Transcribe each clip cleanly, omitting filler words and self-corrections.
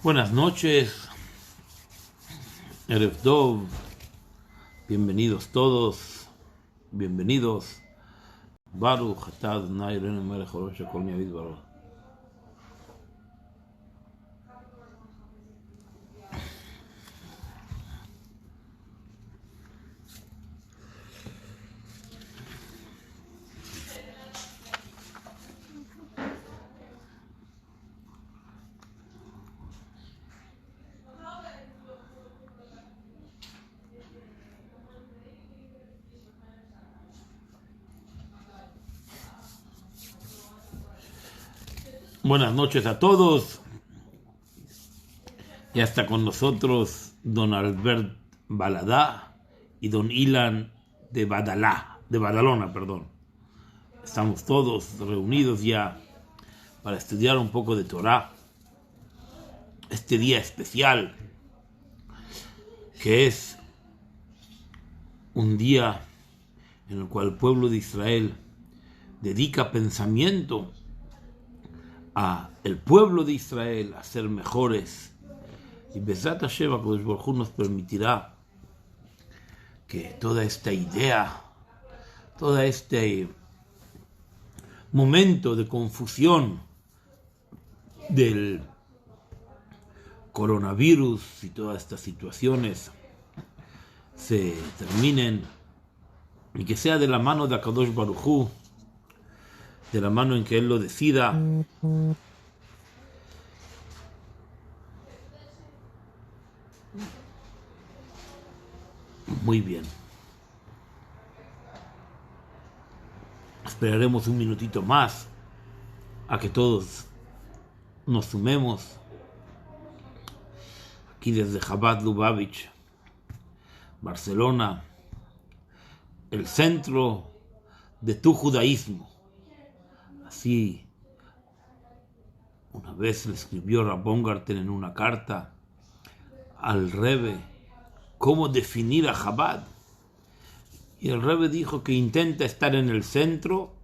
Buenas noches, Erev Dov, bienvenidos todos, bienvenidos. Baruch atah Adonai Eloheinu melech haolam shekol mi'avid baruch. Buenas noches a todos. Ya está con nosotros don Albert Baladá y don Ilan de Badalona. Estamos todos reunidos ya para estudiar un poco de Torah. Este día especial, que es un día en el cual el pueblo de Israel dedica pensamiento a el pueblo de Israel a ser mejores, y Bezrat Hashem HaKadosh Baruj Hu nos permitirá que toda esta idea, todo este momento de confusión del coronavirus y todas estas situaciones se terminen, y que sea de la mano de HaKadosh Baruj Hu, de la mano en que Él lo decida. Muy bien. Esperaremos un minutito más a que todos nos sumemos. Aquí desde Chabad Lubavitch, Barcelona, el centro de tu judaísmo. Así, una vez le escribió Rav Baumgarten en una carta al Rebbe cómo definir a Chabad. Y el Rebbe dijo que intenta estar en el centro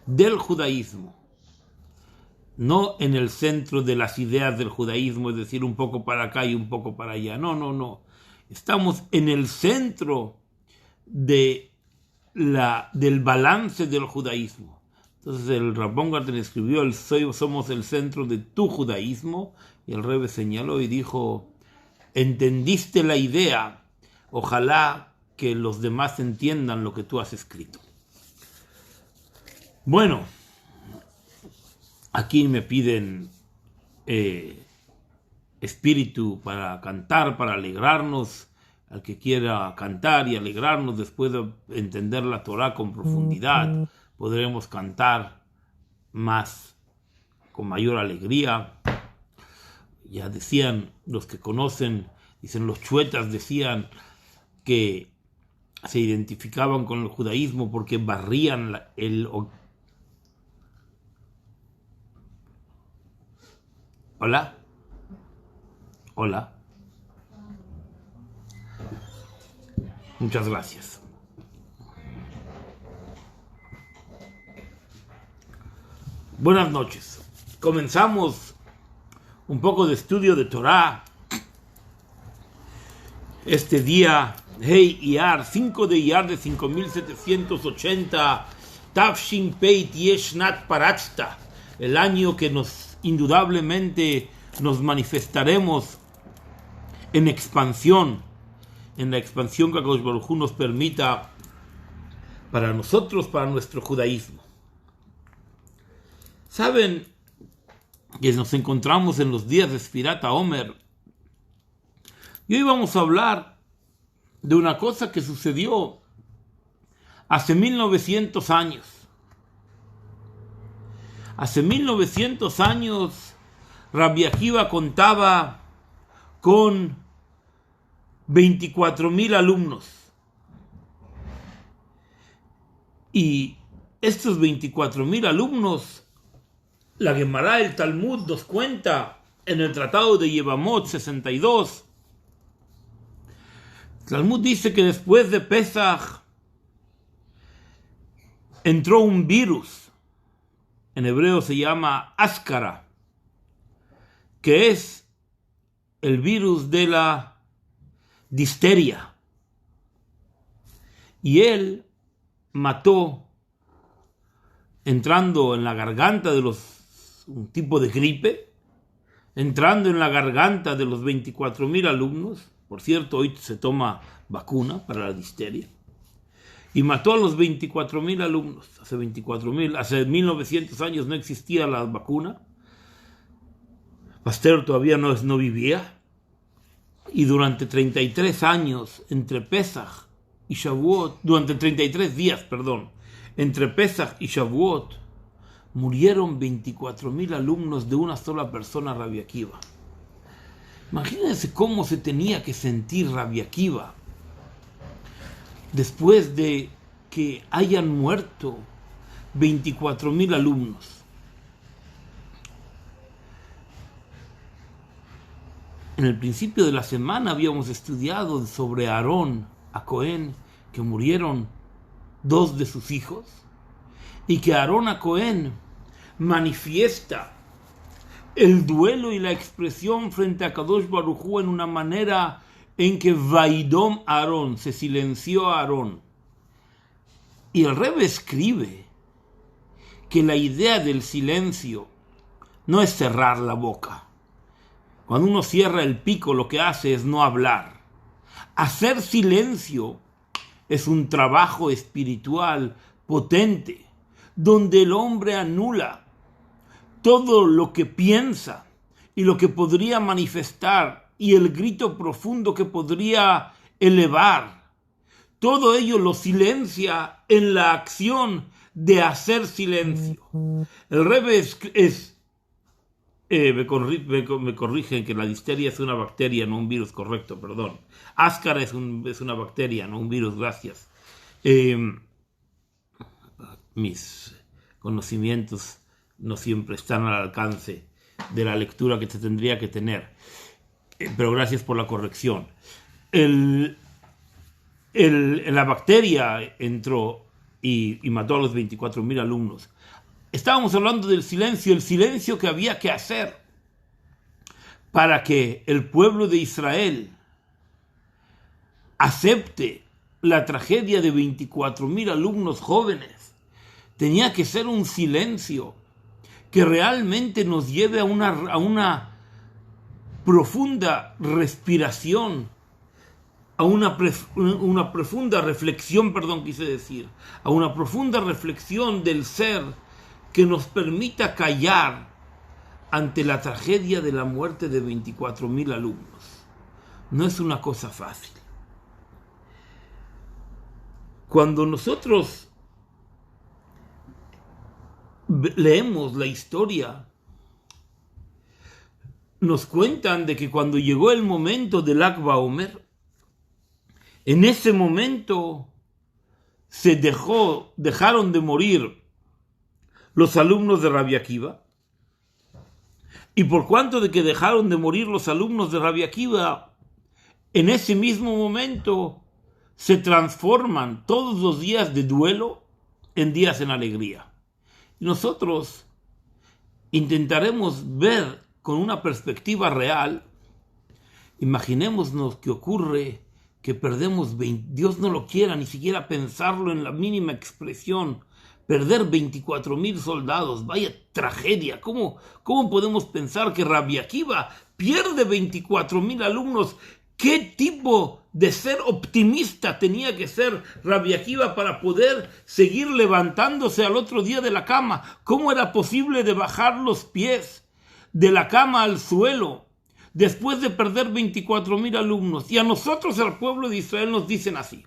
del judaísmo, no en el centro de las ideas del judaísmo, es decir, un poco para acá y un poco para allá. No. Estamos en el centro del balance del judaísmo. Entonces el Rav Baumgarten escribió: somos el centro de tu judaísmo, y el Rebbe señaló y dijo: entendiste la idea, ojalá que los demás entiendan lo que tú has escrito. Bueno, aquí me piden espíritu para cantar, para alegrarnos. Al que quiera cantar y alegrarnos después de entender la Torah con profundidad, podremos cantar más, con mayor alegría. Ya decían los que conocen, dicen los chuetas, decían que se identificaban con el judaísmo porque barrían Hola. Muchas gracias. Buenas noches. Comenzamos un poco de estudio de Torah. Este día, Hey Iyar, 5 de Iyar de 5780, Tafshin Peit Yeshnat Parachta, el año que indudablemente nos manifestaremos en expansión, en la expansión que HaKadosh Baruj Hu nos permita para nosotros, para nuestro judaísmo. Saben que nos encontramos en los días de Sfirat HaOmer, y hoy vamos a hablar de una cosa que sucedió hace 1900 años. Hace 1900 años, Rabbi Akiva contaba con 24,000 alumnos. Y estos 24,000 alumnos, la Gemara, el Talmud, nos cuenta en el Tratado de Yevamot 62. El Talmud dice que después de Pesach entró un virus, en hebreo se llama Áskara, que es el virus de la difteria. Y él mató, entrando en la garganta de un tipo de gripe, entrando en la garganta de los 24,000 alumnos. Por cierto, hoy se toma vacuna para la difteria. Y mató a los 24,000 alumnos. Hace 1900 años no existía la vacuna. Pasteur todavía no vivía. Y durante 33 años, entre Pesach y Shavuot, durante 33 días, entre Pesach y Shavuot, murieron 24,000 alumnos de una sola persona, Rabbi Akiva. Imagínense cómo se tenía que sentir Rabbi Akiva después de que hayan muerto 24,000 alumnos. En el principio de la semana habíamos estudiado sobre Aarón a Cohen, que murieron 2 de sus hijos, y que Aarón a Cohen manifiesta el duelo y la expresión frente a Kadosh Baruj Hu en una manera en que Vaidom Aarón, se silenció a Aarón. Y el Rebbe escribe que la idea del silencio no es cerrar la boca. Cuando uno cierra el pico, lo que hace es no hablar. Hacer silencio es un trabajo espiritual potente, donde el hombre anula todo lo que piensa y lo que podría manifestar y el grito profundo que podría elevar. Todo ello lo silencia en la acción de hacer silencio. El Rebbe me corrigen que la difteria es una bacteria, no un virus, correcto, perdón. Áscara es una bacteria, no un virus, gracias. Mis conocimientos no siempre están al alcance de la lectura que se tendría que tener, pero gracias por la corrección. La bacteria entró y mató a los 24,000 alumnos. Estábamos hablando del silencio, el silencio que había que hacer para que el pueblo de Israel acepte la tragedia de 24,000 alumnos jóvenes. Tenía que ser un silencio que realmente nos lleve a una profunda respiración, a una profunda reflexión, a una profunda reflexión del ser, que nos permita callar ante la tragedia de la muerte de 24,000 alumnos. No es una cosa fácil. Cuando nosotros leemos la historia, nos cuentan de que cuando llegó el momento del Lag BaOmer, en ese momento dejaron de morir los alumnos de Rabbi Akiva, y por cuanto de que dejaron de morir los alumnos de Rabbi Akiva, en ese mismo momento se transforman todos los días de duelo en días en alegría. Y nosotros intentaremos ver con una perspectiva real. Imaginémonos que ocurre que perdemos, Dios no lo quiera, ni siquiera pensarlo en la mínima expresión, perder 24,000 soldados, vaya tragedia. ¿Cómo podemos pensar que Rabbi Akiva pierde 24,000 alumnos? ¿Qué tipo de ser optimista tenía que ser Rabbi Akiva para poder seguir levantándose al otro día de la cama? ¿Cómo era posible de bajar los pies de la cama al suelo después de perder 24,000 alumnos? Y a nosotros, al pueblo de Israel, nos dicen así: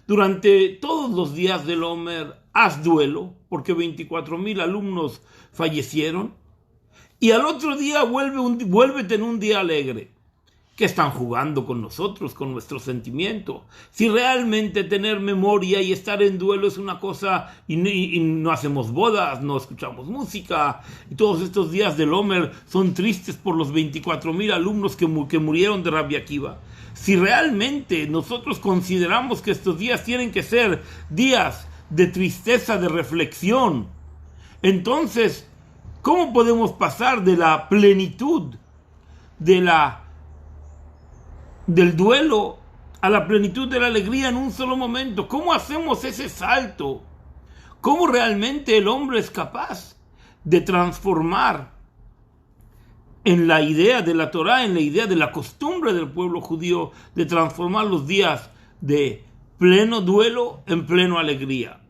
durante todos los días del Omer, haz duelo, porque 24,000 alumnos fallecieron, y al otro día vuélvete en un día alegre. ¿Qué están jugando con nosotros, con nuestro sentimiento? Si realmente tener memoria y estar en duelo es una cosa, y no hacemos bodas, no escuchamos música, y todos estos días del Omer son tristes por los 24,000 alumnos que murieron de Rabbi Akiva. Si realmente nosotros consideramos que estos días tienen que ser días de tristeza, de reflexión, entonces, ¿cómo podemos pasar de la plenitud del duelo a la plenitud de la alegría en un solo momento. ¿Cómo hacemos ese salto? ¿Cómo realmente el hombre es capaz de transformar en la idea de la Torá, en la idea de la costumbre del pueblo judío, de transformar los días de pleno duelo en pleno alegría?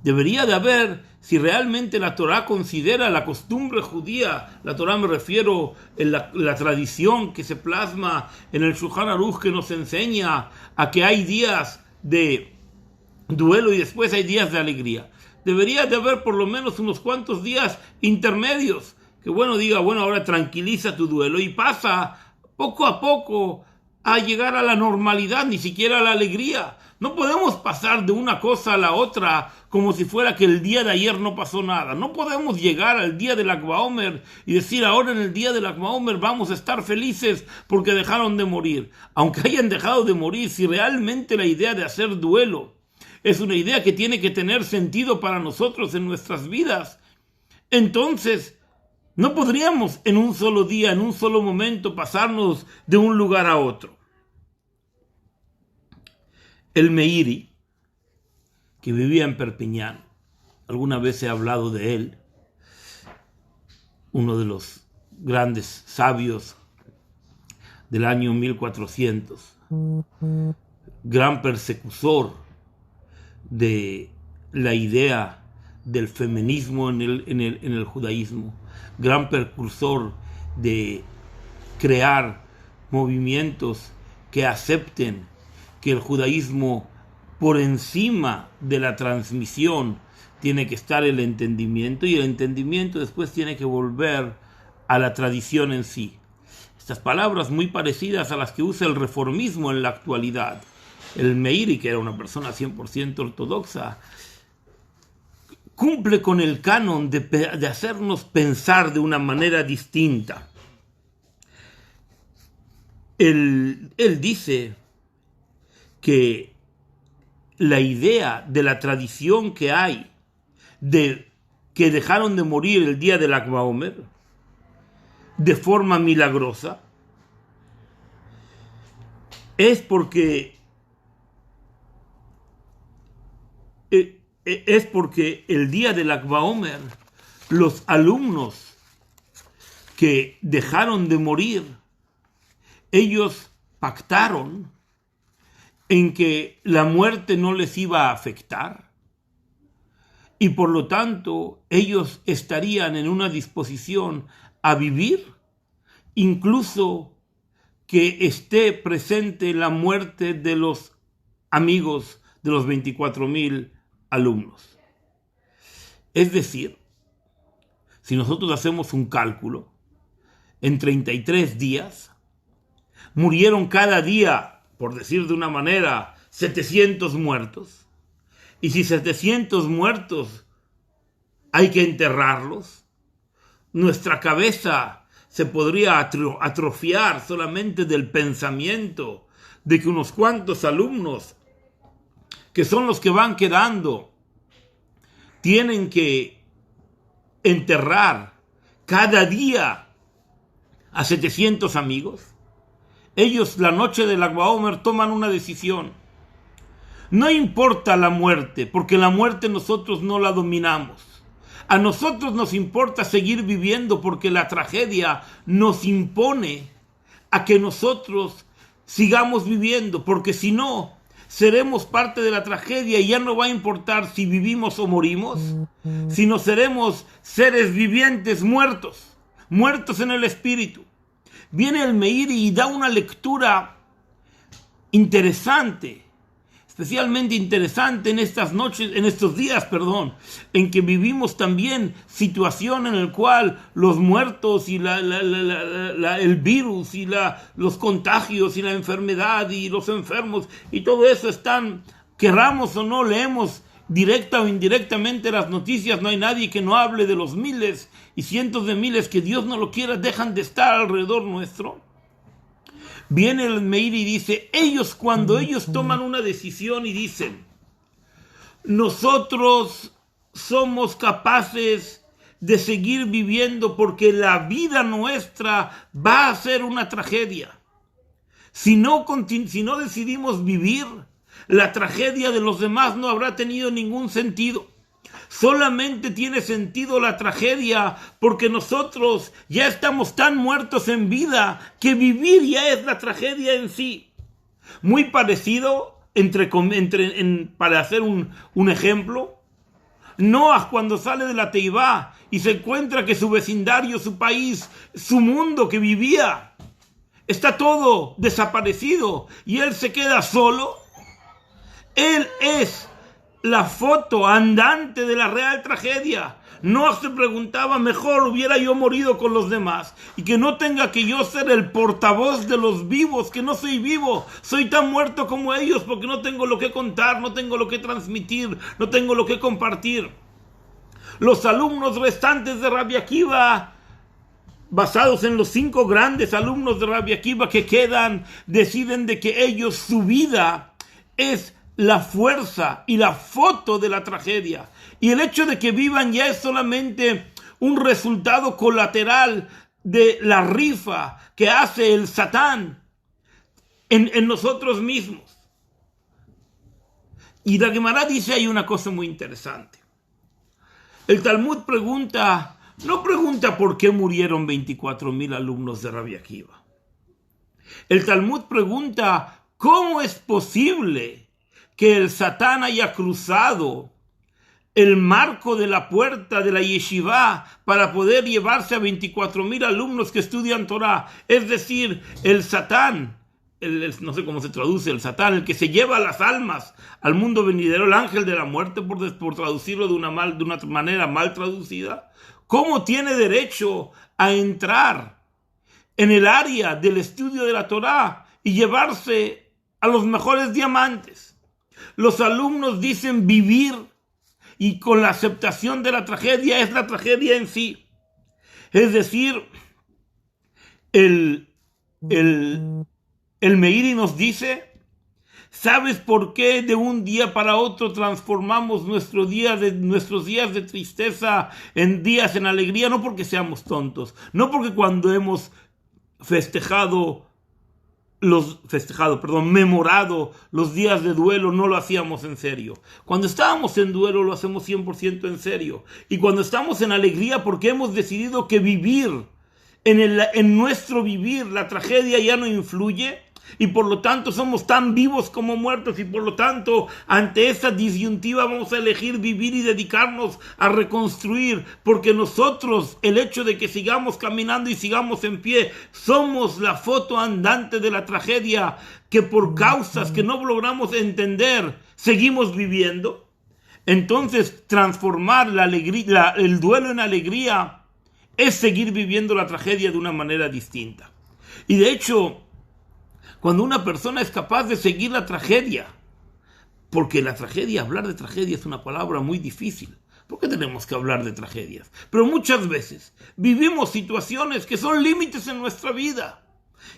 Debería de haber, si realmente la Torá considera la costumbre judía, la Torá me refiero en la tradición que se plasma en el Shulchan Aruch, que nos enseña a que hay días de duelo y después hay días de alegría. Debería de haber por lo menos unos cuantos días intermedios, que diga, ahora tranquiliza tu duelo y pasa poco a poco a llegar a la normalidad, ni siquiera a la alegría. No podemos pasar de una cosa a la otra como si fuera que el día de ayer no pasó nada. No podemos llegar al día del Lag BaOmer y decir ahora en el día del Lag BaOmer vamos a estar felices porque dejaron de morir. Aunque hayan dejado de morir, si realmente la idea de hacer duelo es una idea que tiene que tener sentido para nosotros en nuestras vidas, entonces no podríamos en un solo día, en un solo momento, pasarnos de un lugar a otro. El Meiri, que vivía en Perpiñán, alguna vez he hablado de él, uno de los grandes sabios del año 1400, gran persecutor de la idea del feminismo en el judaísmo, gran precursor de crear movimientos que acepten que el judaísmo, por encima de la transmisión, tiene que estar el entendimiento, y el entendimiento después tiene que volver a la tradición en sí. Estas palabras muy parecidas a las que usa el reformismo en la actualidad. El Meiri, que era una persona 100% ortodoxa, cumple con el canon de hacernos pensar de una manera distinta. Él dice que la idea de la tradición que hay de que dejaron de morir el día del Lag BaOmer de forma milagrosa es porque el día del Lag BaOmer los alumnos que dejaron de morir, ellos pactaron en que la muerte no les iba a afectar y por lo tanto ellos estarían en una disposición a vivir, incluso que esté presente la muerte de los amigos de los 24,000 alumnos. Es decir, si nosotros hacemos un cálculo, en 33 días murieron cada día, por decir de una manera, 700 muertos. Y si 700 muertos hay que enterrarlos, nuestra cabeza se podría atrofiar solamente del pensamiento de que unos cuantos alumnos, que son los que van quedando, tienen que enterrar cada día a 700 amigos. Ellos la noche del Lag BaOmer toman una decisión. No importa la muerte, porque la muerte nosotros no la dominamos. A nosotros nos importa seguir viviendo porque la tragedia nos impone a que nosotros sigamos viviendo, porque si no, seremos parte de la tragedia y ya no va a importar si vivimos o morimos, sino seremos seres vivientes muertos en el espíritu. Viene el Meiri y da una lectura interesante, especialmente interesante en estos días, en que vivimos también situación en el cual los muertos y el virus y los contagios y la enfermedad y los enfermos y todo eso están, querramos o no, leemos directa o indirectamente las noticias, no hay nadie que no hable de los miles y cientos de miles que Dios no lo quiera dejan de estar alrededor nuestro. Viene el Meiri y dice, cuando ellos toman una decisión y dicen, nosotros somos capaces de seguir viviendo, porque la vida nuestra va a ser una tragedia. Si no decidimos vivir, la tragedia de los demás no habrá tenido ningún sentido. Solamente tiene sentido la tragedia porque nosotros ya estamos tan muertos en vida que vivir ya es la tragedia en sí. Muy parecido, para hacer un ejemplo, Noah, cuando sale de la Teibá y se encuentra que su vecindario, su país, su mundo que vivía, está todo desaparecido y él se queda solo. Él es la foto andante de la real tragedia. Noah se preguntaba, mejor hubiera yo morido con los demás y que no tenga que yo ser el portavoz de los vivos, que no soy vivo, soy tan muerto como ellos porque no tengo lo que contar, no tengo lo que transmitir, no tengo lo que compartir. Los alumnos restantes de Rabbi Akiva, basados en los 5 grandes alumnos de Rabbi Akiva que quedan, deciden de que ellos, su vida es la fuerza y la foto de la tragedia. Y el hecho de que vivan ya es solamente un resultado colateral de la rifa que hace el Satán en nosotros mismos. Y la Gemara dice ahí una cosa muy interesante. El Talmud no pregunta por qué murieron 24,000 alumnos de Rabbi Akiva. El Talmud pregunta cómo es posible que el Satán haya cruzado el marco de la puerta de la yeshiva para poder llevarse a 24,000 alumnos que estudian Torah. Es decir, el Satán, no sé cómo se traduce, el Satán, el que se lleva las almas al mundo venidero, el ángel de la muerte, por traducirlo de una manera mal traducida, ¿cómo tiene derecho a entrar en el área del estudio de la Torah y llevarse a los mejores diamantes? Los alumnos dicen vivir, y con la aceptación de la tragedia es la tragedia en sí. Es decir, el Meiri nos dice, ¿sabes por qué de un día para otro transformamos nuestros días de tristeza en días en alegría? No porque seamos tontos, no porque cuando hemos memorado los días de duelo, no lo hacíamos en serio. Cuando estábamos en duelo lo hacemos 100% en serio. Y cuando estamos en alegría, porque hemos decidido que vivir, en nuestro vivir, la tragedia ya no influye, y por lo tanto somos tan vivos como muertos, y por lo tanto ante esa disyuntiva vamos a elegir vivir y dedicarnos a reconstruir, porque nosotros, el hecho de que sigamos caminando y sigamos en pie, somos la foto andante de la tragedia que por causas que no logramos entender seguimos viviendo. Entonces transformar la alegría, el duelo en alegría es seguir viviendo la tragedia de una manera distinta. Y de hecho, cuando una persona es capaz de seguir la tragedia, porque hablar de tragedia es una palabra muy difícil. ¿Por qué tenemos que hablar de tragedias? Pero muchas veces vivimos situaciones que son límites en nuestra vida.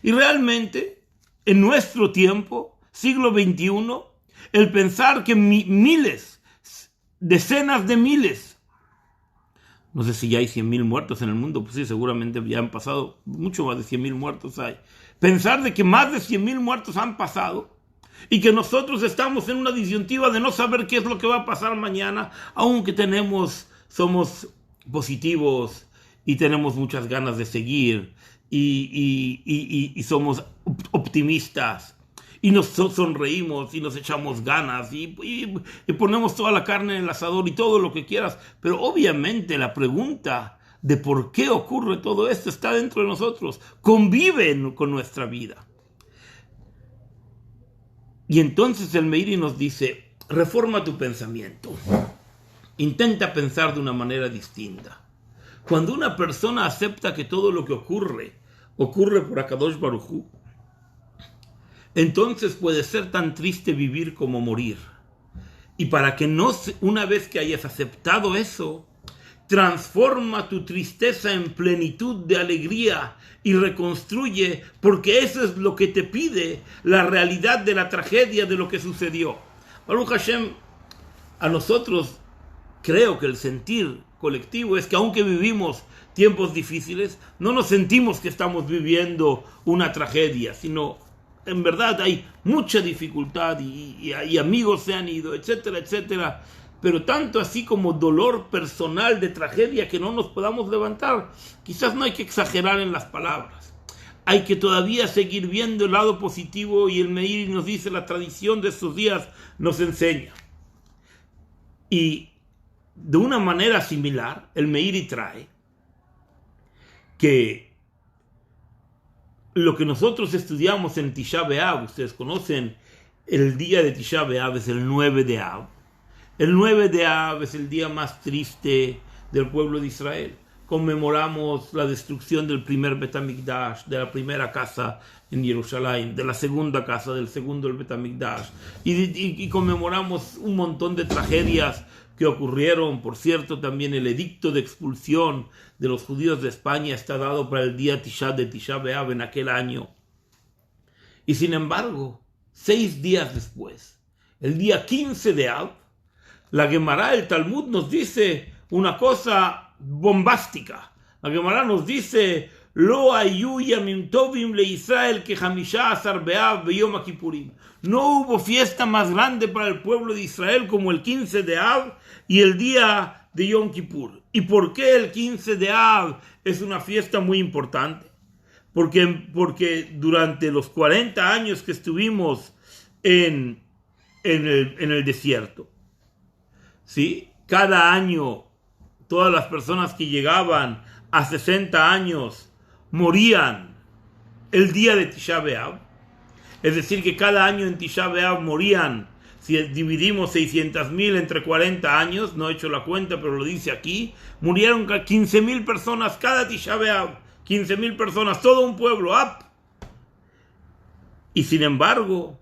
Y realmente, en nuestro tiempo, siglo XXI, el pensar que miles, decenas de miles, no sé si ya hay 100,000 muertos en el mundo, pues sí, seguramente ya han pasado, mucho más de 100,000 muertos hay. Pensar de que más de 100,000 muertos han pasado y que nosotros estamos en una disyuntiva de no saber qué es lo que va a pasar mañana, aunque somos positivos y tenemos muchas ganas de seguir y somos optimistas y nos sonreímos y nos echamos ganas y ponemos toda la carne en el asador y todo lo que quieras, pero obviamente la pregunta de por qué ocurre todo esto está dentro de nosotros, convive con nuestra vida. Y entonces el Meiri nos dice, reforma tu pensamiento, intenta pensar de una manera distinta. Cuando una persona acepta que todo lo que ocurre por Akadosh Baruj Hu, entonces puede ser tan triste vivir como morir. Y para que una vez que hayas aceptado eso, transforma tu tristeza en plenitud de alegría y reconstruye, porque eso es lo que te pide la realidad de la tragedia de lo que sucedió. Baruch Hashem, a nosotros creo que el sentir colectivo es que aunque vivimos tiempos difíciles, no nos sentimos que estamos viviendo una tragedia, sino en verdad hay mucha dificultad y amigos se han ido, etcétera, etcétera. Pero tanto así como dolor personal de tragedia que no nos podamos levantar, quizás no hay que exagerar en las palabras. Hay que todavía seguir viendo el lado positivo, y el Meiri nos dice, la tradición de estos días nos enseña. Y de una manera similar, el Meiri trae que lo que nosotros estudiamos en Tisha B'Av, ustedes conocen, el día de Tisha B'Av es el 9 de Av. El 9 de Av es el día más triste del pueblo de Israel. Conmemoramos la destrucción del primer Bet HaMikdash, de la primera casa en Jerusalén, de la segunda casa, del segundo el Bet HaMikdash, y conmemoramos un montón de tragedias que ocurrieron. Por cierto, también el edicto de expulsión de los judíos de España está dado para el día de Tisha B'Av en aquel año. Y sin embargo, 6 días después, el día 15 de Av, la Gemara, el Talmud, nos dice una cosa bombástica. La Gemara nos dice: Lo hayu yamim tovim le Israel que 15 be'av beyom kippurim. No hubo fiesta más grande para el pueblo de Israel como el 15 de Av y el día de Yom Kippur. ¿Y por qué el 15 de Av es una fiesta muy importante? Porque durante los 40 años que estuvimos en el desierto, ¿sí? Cada año todas las personas que llegaban a 60 años morían el día de Tisha B'Av. Es decir, que cada año en Tisha B'Av morían, si dividimos 600,000 entre 40 años, no he hecho la cuenta, pero lo dice aquí, murieron 15,000 personas cada Tisha B'Av. 15,000 personas, todo un pueblo. ¡Up! Y sin embargo,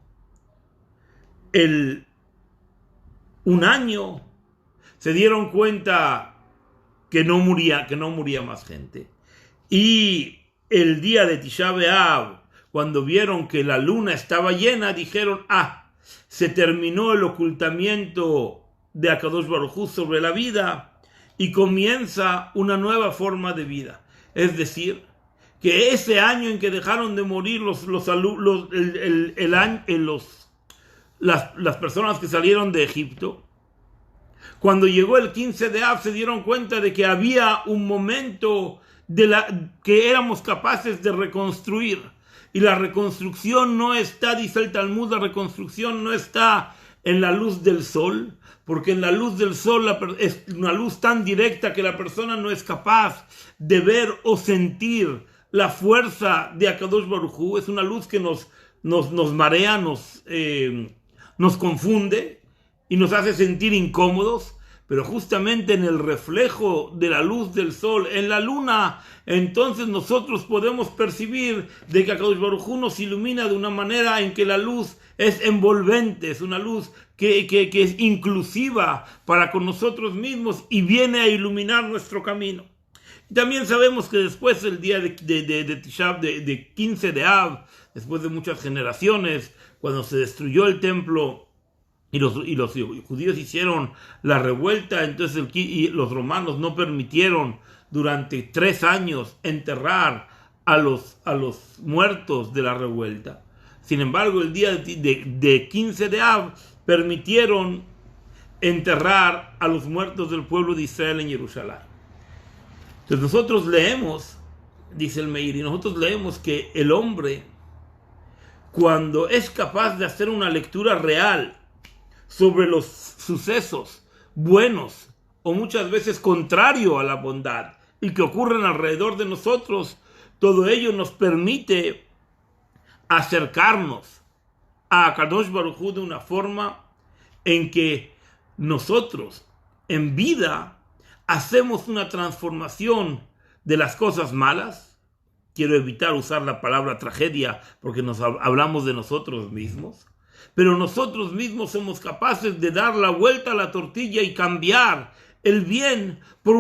un año se dieron cuenta que no moría más gente. Y el día de Tisha B'Av, cuando vieron que la luna estaba llena, dijeron: se terminó el ocultamiento de Akadosh Baruj Hu sobre la vida y comienza una nueva forma de vida. Es decir, que ese año en que dejaron de morir las personas que salieron de Egipto, cuando llegó el 15 de Av se dieron cuenta de que había un momento que éramos capaces de reconstruir. Y la reconstrucción no está, dice el Talmud, la reconstrucción no está en la luz del sol, porque en la luz del sol es una luz tan directa que la persona no es capaz de ver o sentir la fuerza de Akadosh Baruj Hu. Es una luz que nos marea, nos confunde y nos hace sentir incómodos. Pero justamente en el reflejo de la luz del sol, en la luna, entonces nosotros podemos percibir de que Akadosh Baruj Hu nos ilumina de una manera en que la luz es envolvente, es una luz que es inclusiva para con nosotros mismos y viene a iluminar nuestro camino. Y también sabemos que después, el día de 15 de Av, después de muchas generaciones, cuando se destruyó el templo, y los judíos hicieron la revuelta, entonces los romanos no permitieron durante 3 años enterrar a los muertos de la revuelta. Sin embargo, el día de 15 de Av permitieron enterrar a los muertos del pueblo de Israel en Jerusalén. Entonces nosotros leemos, dice el Meiri, nosotros leemos que el hombre, cuando es capaz de hacer una lectura real sobre los sucesos buenos o muchas veces contrario a la bondad y que ocurren alrededor de nosotros, todo ello nos permite acercarnos a Akadosh Baruj Hu de una forma en que nosotros en vida hacemos una transformación de las cosas malas. Quiero evitar usar la palabra tragedia porque hablamos de nosotros mismos. Pero nosotros mismos somos capaces de dar la vuelta a la tortilla y cambiar el bien por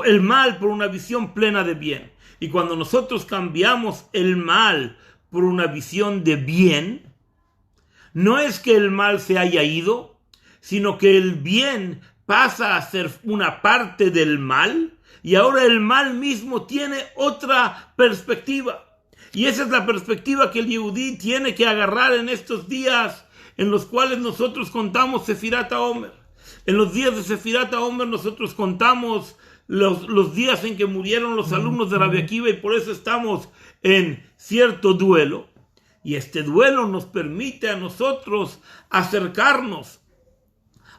el mal por una visión plena de bien. Y cuando nosotros cambiamos el mal por una visión de bien, no es que el mal se haya ido, sino que el bien pasa a ser una parte del mal y ahora el mal mismo tiene otra perspectiva. Y esa es la perspectiva que el Yehudí tiene que agarrar en estos días en los cuales nosotros contamos Sefirat HaOmer. En los días de Sefirat HaOmer nosotros contamos los días en que murieron los alumnos de Rabbi Akiva, y por eso estamos en cierto duelo. Y este duelo nos permite a nosotros acercarnos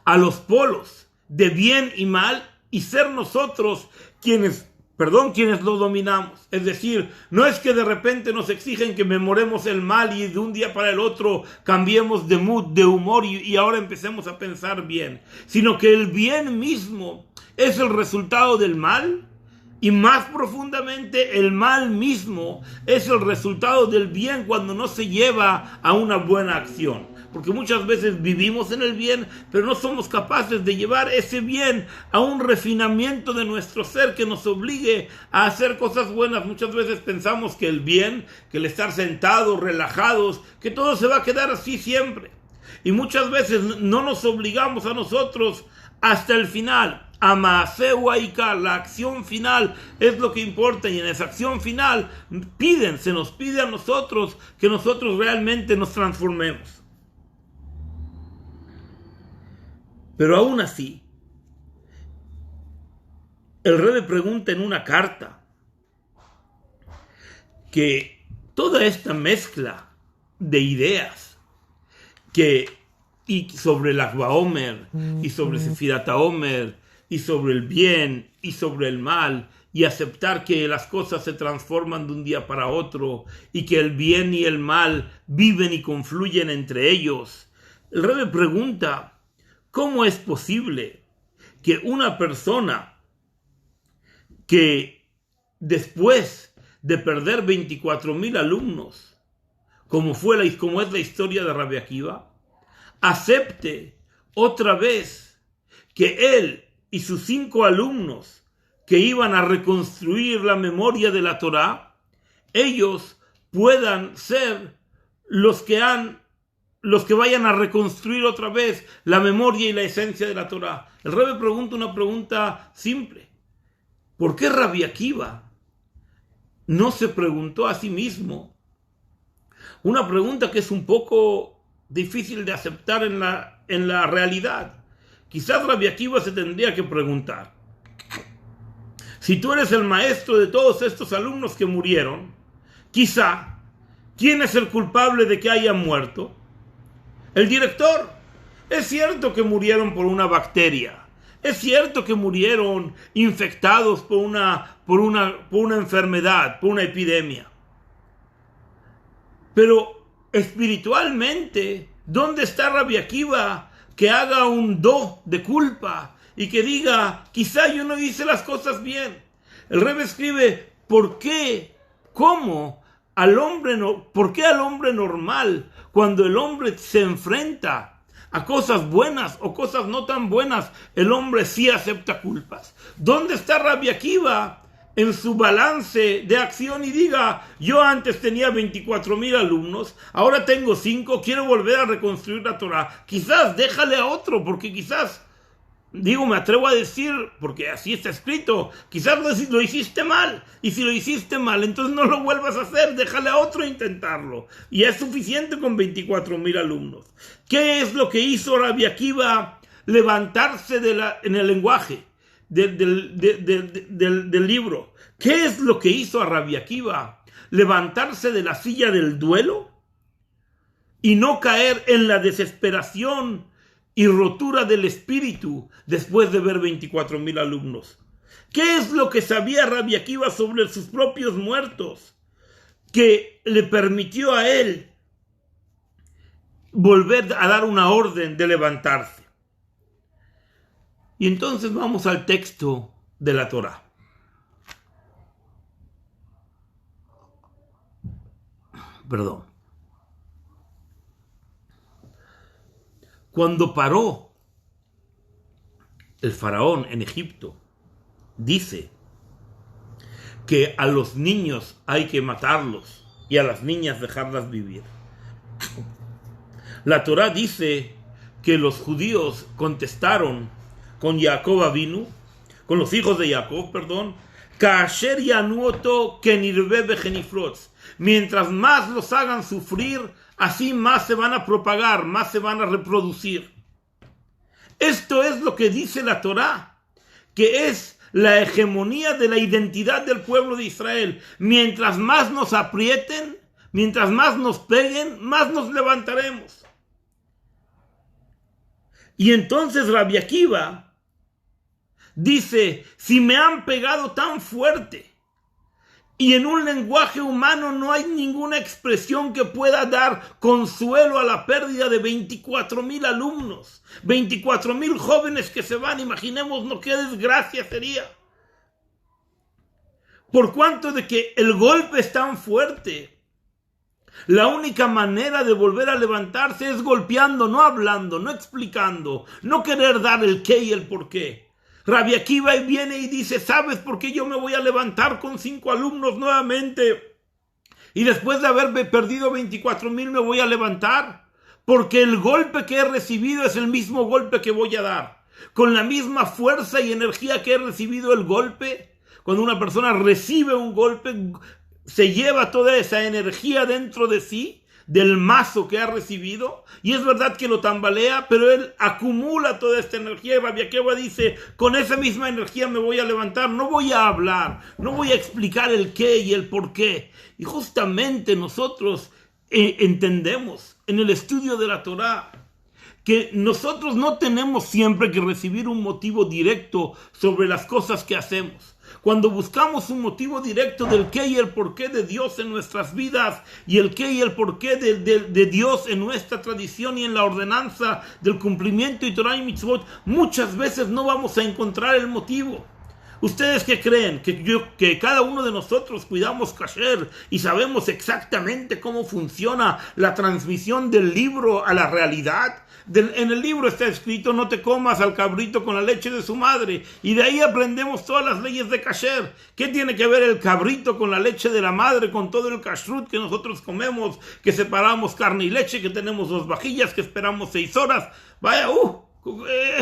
a los polos de bien y mal y ser nosotros quienes lo dominamos. Es decir, no es que de repente nos exigen que memoremos el mal y de un día para el otro cambiemos de mood, de humor y ahora empecemos a pensar bien, sino que el bien mismo es el resultado del mal, y más profundamente el mal mismo es el resultado del bien cuando no se lleva a una buena acción. Porque muchas veces vivimos en el bien, pero no somos capaces de llevar ese bien a un refinamiento de nuestro ser que nos obligue a hacer cosas buenas. Muchas veces pensamos que el bien, que el estar sentados, relajados, que todo se va a quedar así siempre. Y muchas veces no nos obligamos a nosotros hasta el final. Amaaseu Aikar, la acción final es lo que importa, y en esa acción final se nos pide a nosotros que nosotros realmente nos transformemos. Pero aún así, el Rebbe pregunta en una carta que toda esta mezcla de ideas y sobre el Lag BaOmer y sobre Sefirat HaOmer y sobre el bien y sobre el mal, y aceptar que las cosas se transforman de un día para otro y que el bien y el mal viven y confluyen entre ellos, el Rebbe pregunta: ¿cómo es posible que una persona que después de perder 24,000 alumnos, como es la historia de Rabbi Akiva, acepte otra vez que él y sus 5 alumnos que iban a reconstruir la memoria de la Torá, ellos puedan ser los que vayan a reconstruir otra vez la memoria y la esencia de la Torá? El Rebbe pregunta una pregunta simple: ¿por qué Rabbi Akiva no se preguntó a sí mismo una pregunta que es un poco difícil de aceptar en la realidad? Quizás Rabbi Akiva se tendría que preguntar: si tú eres el maestro de todos estos alumnos que murieron, quizá, ¿quién es el culpable de que hayan muerto? El director. Es cierto que murieron por una bacteria. Es cierto que murieron infectados por una enfermedad, por una epidemia. Pero espiritualmente, ¿dónde está Rabbi Akiva que haga un do de culpa y que diga: quizá yo no hice las cosas bien? El Rebbe escribe: ¿por qué al hombre normal, cuando el hombre se enfrenta a cosas buenas o cosas no tan buenas, el hombre sí acepta culpas? ¿Dónde está Rabbi Akiva en su balance de acción y diga: yo antes tenía 24,000 alumnos, ahora tengo 5, quiero volver a reconstruir la Torah? Quizás déjale a otro, porque quizás, me atrevo a decir, porque así está escrito, quizás lo hiciste mal, y si lo hiciste mal, entonces no lo vuelvas a hacer, déjale a otro intentarlo, y es suficiente con 24,000 alumnos. ¿Qué es lo que hizo Rabbi Akiva levantarse en el lenguaje del libro? ¿Qué es lo que hizo a Rabbi Akiva levantarse de la silla del duelo y no caer en la desesperación y rotura del espíritu después de ver 24,000 alumnos? ¿Qué es lo que sabía Rabbi Akiva sobre sus propios muertos que le permitió a él volver a dar una orden de levantarse? Y entonces vamos al texto de la Torá. Cuando paró el faraón en Egipto, dice que a los niños hay que matarlos y a las niñas dejarlas vivir. La Torá dice que los judíos contestaron con Jacob Avinu, con los hijos de Jacob, Kasher yanuoto kenirbe begenifrotz. Mientras más los hagan sufrir, así más se van a propagar, más se van a reproducir. Esto es lo que dice la Torá, que es la hegemonía de la identidad del pueblo de Israel. Mientras más nos aprieten, mientras más nos peguen, más nos levantaremos. Y entonces Rabbi Akiva dice, si me han pegado tan fuerte y en un lenguaje humano no hay ninguna expresión que pueda dar consuelo a la pérdida de 24,000 alumnos, 24,000 jóvenes que se van, imaginémonos qué desgracia sería. Por cuanto de que el golpe es tan fuerte, la única manera de volver a levantarse es golpeando, no hablando, no explicando, no querer dar el qué y el por qué. Rabbi Akiva viene y dice, ¿sabes por qué yo me voy a levantar con 5 alumnos nuevamente? Y después de haber perdido 24,000 me voy a levantar. Porque el golpe que he recibido es el mismo golpe que voy a dar. Con la misma fuerza y energía que he recibido el golpe. Cuando una persona recibe un golpe, se lleva toda esa energía dentro de sí, del mazo que ha recibido, y es verdad que lo tambalea, pero él acumula toda esta energía, y Rabbi Akiva dice, con esa misma energía me voy a levantar, no voy a hablar, no voy a explicar el qué y el por qué. Y justamente nosotros entendemos en el estudio de la Torá que nosotros no tenemos siempre que recibir un motivo directo sobre las cosas que hacemos. Cuando buscamos un motivo directo del qué y el porqué de Dios en nuestras vidas y el qué y el porqué de Dios en nuestra tradición y en la ordenanza del cumplimiento y Torah y mitzvot, muchas veces no vamos a encontrar el motivo. ¿Ustedes qué creen? ¿Que cada uno de nosotros cuidamos kasher y sabemos exactamente cómo funciona la transmisión del libro a la realidad? En el libro está escrito, no te comas al cabrito con la leche de su madre. Y de ahí aprendemos todas las leyes de kasher. ¿Qué tiene que ver el cabrito con la leche de la madre, con todo el kashrut que nosotros comemos, que separamos carne y leche, que tenemos 2 vajillas, que esperamos 6 horas? Vaya,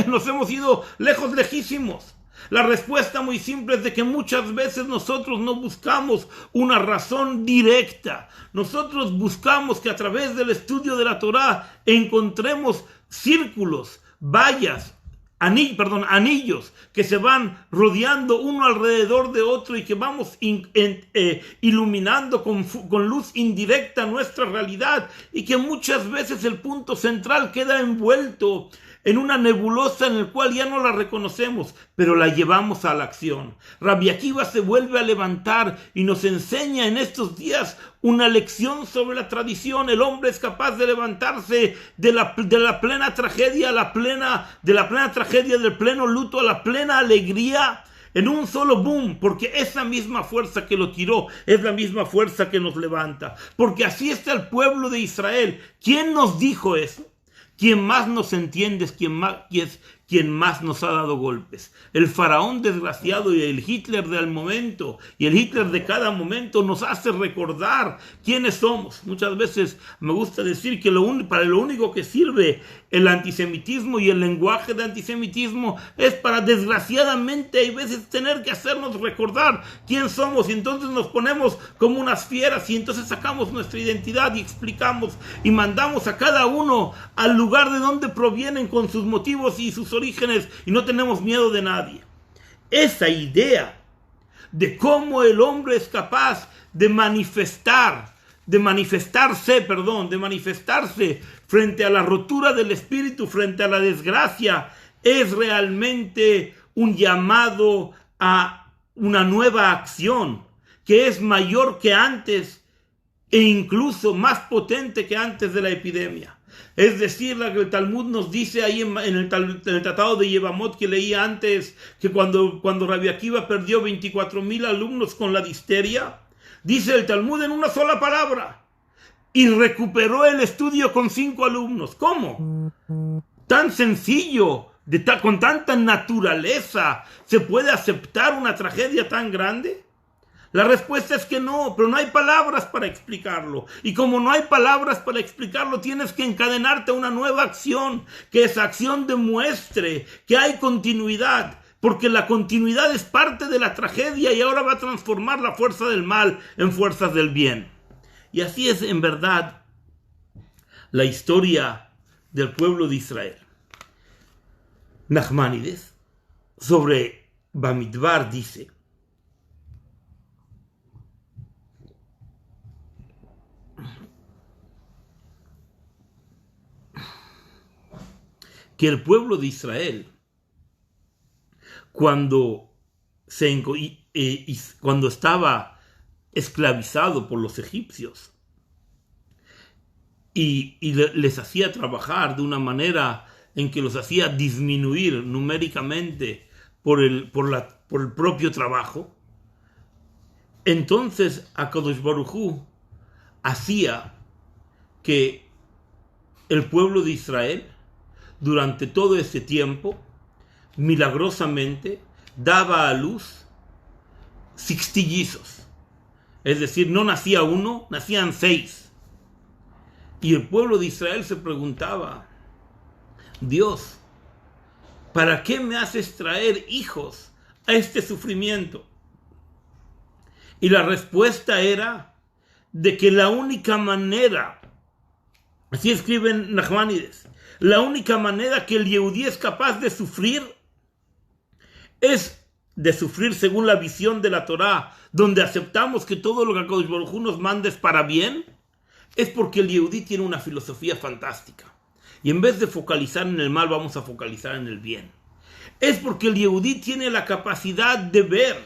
nos hemos ido lejísimos. La respuesta muy simple es de que muchas veces nosotros no buscamos una razón directa. Nosotros buscamos que a través del estudio de la Torá encontremos círculos, vallas, anillos que se van rodeando uno alrededor de otro y que vamos iluminando con luz indirecta nuestra realidad, y que muchas veces el punto central queda envuelto en una nebulosa en la cual ya no la reconocemos, pero la llevamos a la acción. Rabbi Akiva se vuelve a levantar y nos enseña en estos días una lección sobre la tradición. El hombre es capaz de levantarse de la plena tragedia del pleno luto a la plena alegría en un solo boom, porque esa misma fuerza que lo tiró es la misma fuerza que nos levanta. Porque así está el pueblo de Israel. ¿Quién nos dijo eso? Quien más nos entiende es quien más nos ha dado golpes. El faraón desgraciado y el Hitler del momento y el Hitler de cada momento nos hace recordar quiénes somos. Muchas veces me gusta decir que para lo único que sirve el antisemitismo y el lenguaje de antisemitismo es para, desgraciadamente, hay veces tener que hacernos recordar quién somos, y entonces nos ponemos como unas fieras y entonces sacamos nuestra identidad y explicamos y mandamos a cada uno al lugar de donde provienen con sus motivos y sus orígenes, y no tenemos miedo de nadie. Esa idea de cómo el hombre es capaz de manifestarse frente a la rotura del espíritu, frente a la desgracia, es realmente un llamado a una nueva acción que es mayor que antes e incluso más potente que antes de la epidemia. Es decir, la que el Talmud nos dice ahí en el tratado de Yevamot que leí antes, que cuando Rabbi Akiva perdió 24,000 alumnos con la difteria, dice el Talmud en una sola palabra: y recuperó el estudio con 5 alumnos. ¿Cómo? Tan sencillo, con tanta naturaleza, ¿se puede aceptar una tragedia tan grande? La respuesta es que no, pero no hay palabras para explicarlo. Y como no hay palabras para explicarlo, tienes que encadenarte a una nueva acción, que esa acción demuestre que hay continuidad, porque la continuidad es parte de la tragedia y ahora va a transformar la fuerza del mal en fuerzas del bien. Y así es en verdad la historia del pueblo de Israel. Nachmanides sobre Bamidbar dice: que el pueblo de Israel, cuando estaba esclavizado por los egipcios y les hacía trabajar de una manera en que los hacía disminuir numéricamente por el propio trabajo, entonces Akadosh Baruj Hu hacía que el pueblo de Israel durante todo ese tiempo milagrosamente daba a luz sextillizos. Es decir, no nacía uno, nacían 6. Y el pueblo de Israel se preguntaba: Dios, ¿para qué me haces traer hijos a este sufrimiento? Y la respuesta era de que la única manera, así escriben Nachmanides, la única manera que el Yehudí es capaz de sufrir es de sufrir según la visión de la Torá, donde aceptamos que todo lo que Akadosh Baruj Hu nos manda es para bien, es porque el Yehudí tiene una filosofía fantástica. Y en vez de focalizar en el mal, vamos a focalizar en el bien. Es porque el Yehudí tiene la capacidad de ver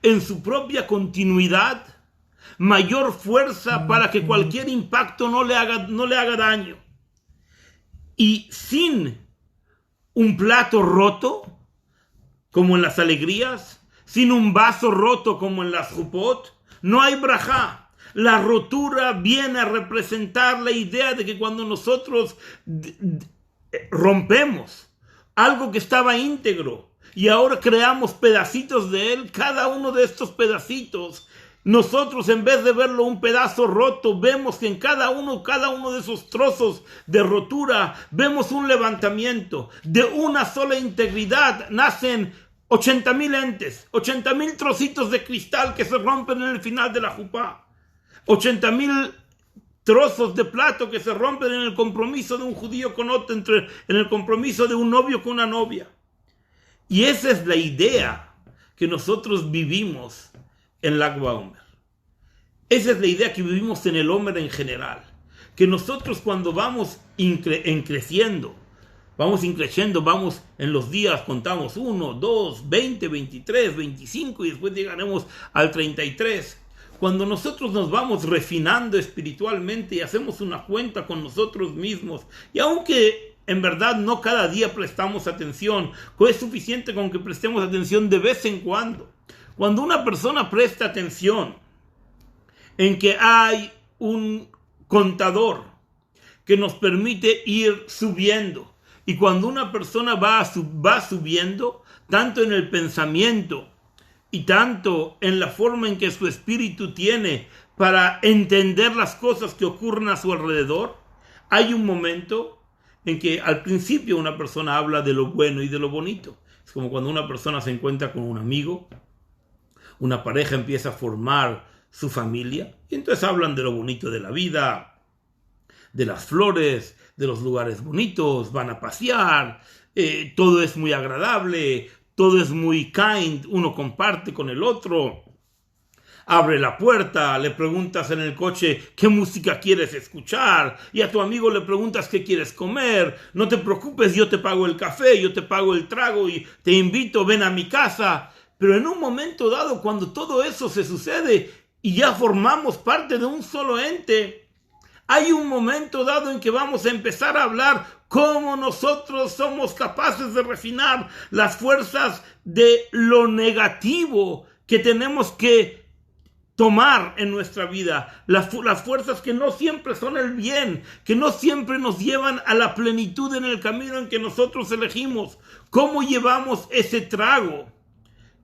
en su propia continuidad mayor fuerza para que cualquier impacto no le haga daño. Y sin un plato roto, como en las alegrías, sin un vaso roto como en las jupot, no hay brajá. La rotura viene a representar la idea de que cuando nosotros rompemos algo que estaba íntegro y ahora creamos pedacitos de él, cada uno de estos pedacitos, nosotros en vez de verlo un pedazo roto, vemos que en cada uno de esos trozos de rotura, vemos un levantamiento. De una sola integridad nacen 80,000 entes, 80,000 trocitos de cristal que se rompen en el final de la jupá. 80,000 trozos de plato que se rompen en el compromiso de un judío con otro, en el compromiso de un novio con una novia. Y esa es la idea que nosotros vivimos en Lag BaOmer. Esa es la idea que vivimos en el Omer en general. Que nosotros cuando vamos creciendo, vamos en los días, contamos 1, 2, 20, 23, 25 y después llegaremos al 33. Cuando nosotros nos vamos refinando espiritualmente y hacemos una cuenta con nosotros mismos, y aunque en verdad no cada día prestamos atención, es suficiente con que prestemos atención de vez en cuando. Cuando una persona presta atención en que hay un contador que nos permite ir subiendo, y cuando una persona va subiendo, tanto en el pensamiento y tanto en la forma en que su espíritu tiene para entender las cosas que ocurren a su alrededor, hay un momento en que al principio una persona habla de lo bueno y de lo bonito. Es como cuando una persona se encuentra con un amigo, una pareja empieza a formar su familia, y entonces hablan de lo bonito de la vida, de las flores, de los lugares bonitos, van a pasear, todo es muy agradable, todo es muy kind, uno comparte con el otro, abre la puerta, le preguntas en el coche qué música quieres escuchar, y a tu amigo le preguntas qué quieres comer, no te preocupes, yo te pago el café, yo te pago el trago y te invito, ven a mi casa. Pero en un momento dado, cuando todo eso se sucede y ya formamos parte de un solo ente, hay un momento dado en que vamos a empezar a hablar cómo nosotros somos capaces de refinar las fuerzas de lo negativo que tenemos que tomar en nuestra vida, las fuerzas que no siempre son el bien, que no siempre nos llevan a la plenitud en el camino en que nosotros elegimos. ¿Cómo llevamos ese trago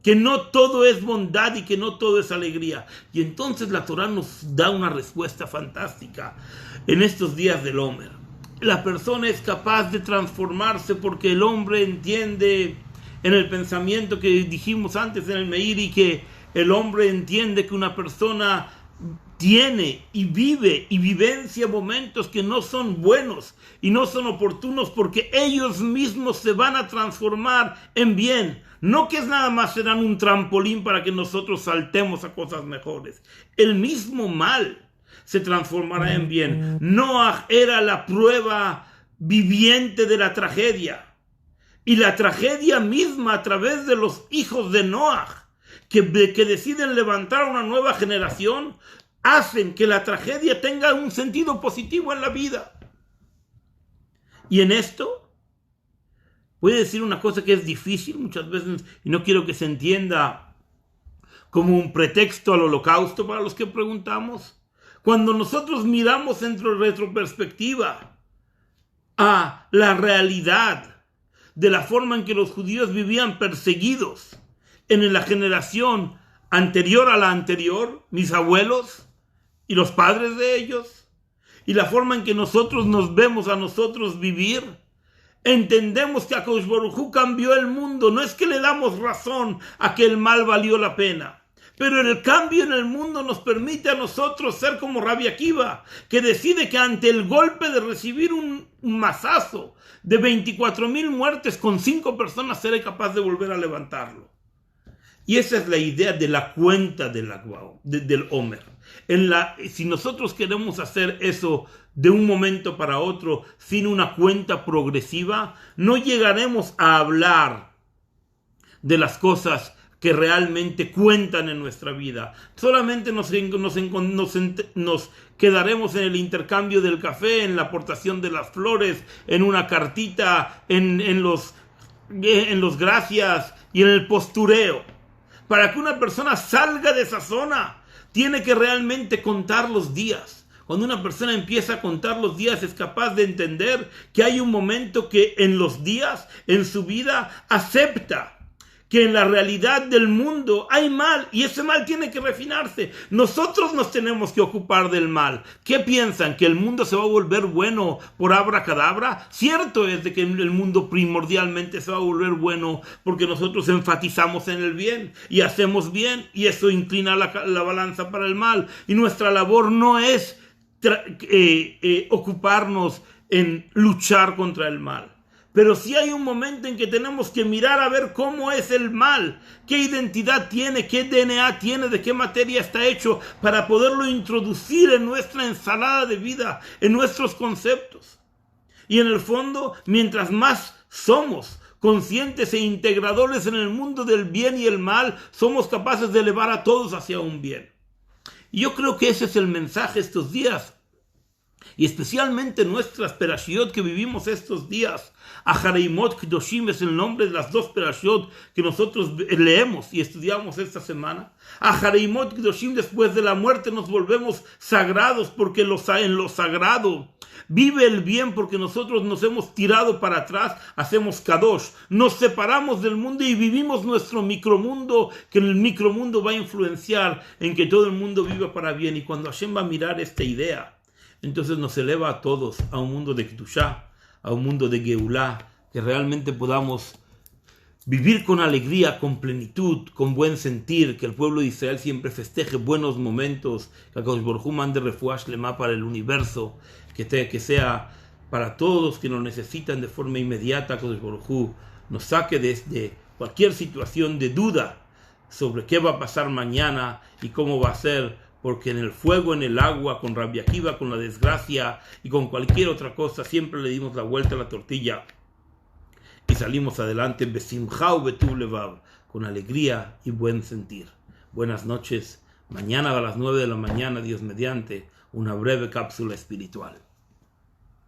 que no todo es bondad y que no todo es alegría. Y entonces la Torah nos da una respuesta fantástica en estos días del Omer. La persona es capaz de transformarse porque el hombre entiende en el pensamiento que dijimos antes en el Meir, y que el hombre entiende que una persona tiene y vive y vivencia momentos que no son buenos y no son oportunos, porque ellos mismos se van a transformar en bien. No que es nada más serán un trampolín para que nosotros saltemos a cosas mejores. El mismo mal se transformará en bien. Noah era la prueba viviente de la tragedia. Y la tragedia misma, a través de los hijos de Noah, que deciden levantar una nueva generación, hacen que la tragedia tenga un sentido positivo en la vida. Y en esto voy a decir una cosa que es difícil muchas veces, y no quiero que se entienda como un pretexto al holocausto para los que preguntamos. Cuando nosotros miramos en retroperspectiva a la realidad de la forma en que los judíos vivían perseguidos en la generación anterior a la anterior, mis abuelos y los padres de ellos, y la forma en que nosotros nos vemos a nosotros vivir, entendemos que Akadosh Baruj Hu cambió el mundo. No es que le damos razón a que el mal valió la pena, pero el cambio en el mundo nos permite a nosotros ser como Rabbi Akiva, que decide que ante el golpe de recibir un mazazo de 24,000 muertes con 5 personas, seré capaz de volver a levantarlo. Y esa es la idea de la cuenta del Omer. Si nosotros queremos hacer eso de un momento para otro, sin una cuenta progresiva, no llegaremos a hablar de las cosas que realmente cuentan en nuestra vida. Solamente nos quedaremos en el intercambio del café, en la aportación de las flores, en una cartita, en los gracias y en el postureo. Para que una persona salga de esa zona, tiene que realmente contar los días. Cuando una persona empieza a contar los días, es capaz de entender que hay un momento que en los días, en su vida, acepta que en la realidad del mundo hay mal, y ese mal tiene que refinarse. Nosotros nos tenemos que ocupar del mal. ¿Qué piensan? ¿Que el mundo se va a volver bueno por abracadabra? Cierto es de que el mundo primordialmente se va a volver bueno porque nosotros enfatizamos en el bien y hacemos bien, y eso inclina la balanza para el mal. Y nuestra labor no es ocuparnos en luchar contra el mal. Pero sí hay un momento en que tenemos que mirar a ver cómo es el mal, qué identidad tiene, qué DNA tiene, de qué materia está hecho, para poderlo introducir en nuestra ensalada de vida, en nuestros conceptos. Y en el fondo, mientras más somos conscientes e integradores en el mundo del bien y el mal, somos capaces de elevar a todos hacia un bien. Y yo creo que ese es el mensaje estos días. Y especialmente nuestras perashiot que vivimos estos días. Ahareimot Kedoshim es el nombre de las 2 perashiot que nosotros leemos y estudiamos esta semana. Ahareimot Kedoshim, después de la muerte nos volvemos sagrados, porque en lo sagrado vive el bien, porque nosotros nos hemos tirado para atrás, hacemos kadosh, nos separamos del mundo y vivimos nuestro micromundo, que el micromundo va a influenciar en que todo el mundo viva para bien. Y cuando Hashem va a mirar esta idea, entonces nos eleva a todos a un mundo de Kedushá, a un mundo de Geulá, que realmente podamos vivir con alegría, con plenitud, con buen sentir, que el pueblo de Israel siempre festeje buenos momentos, que Akadosh Baruj Hu mande refuah shlema para el universo, que sea para todos que lo necesitan de forma inmediata. Akadosh Baruj Hu nos saque desde cualquier situación de duda sobre qué va a pasar mañana y cómo va a ser, porque en el fuego, en el agua, con Rabbi Akiva, con la desgracia y con cualquier otra cosa, siempre le dimos la vuelta a la tortilla y salimos adelante besimcha u betuv levav, con alegría y buen sentir. Buenas noches. Mañana a las 9 de la mañana, Dios mediante, una breve cápsula espiritual.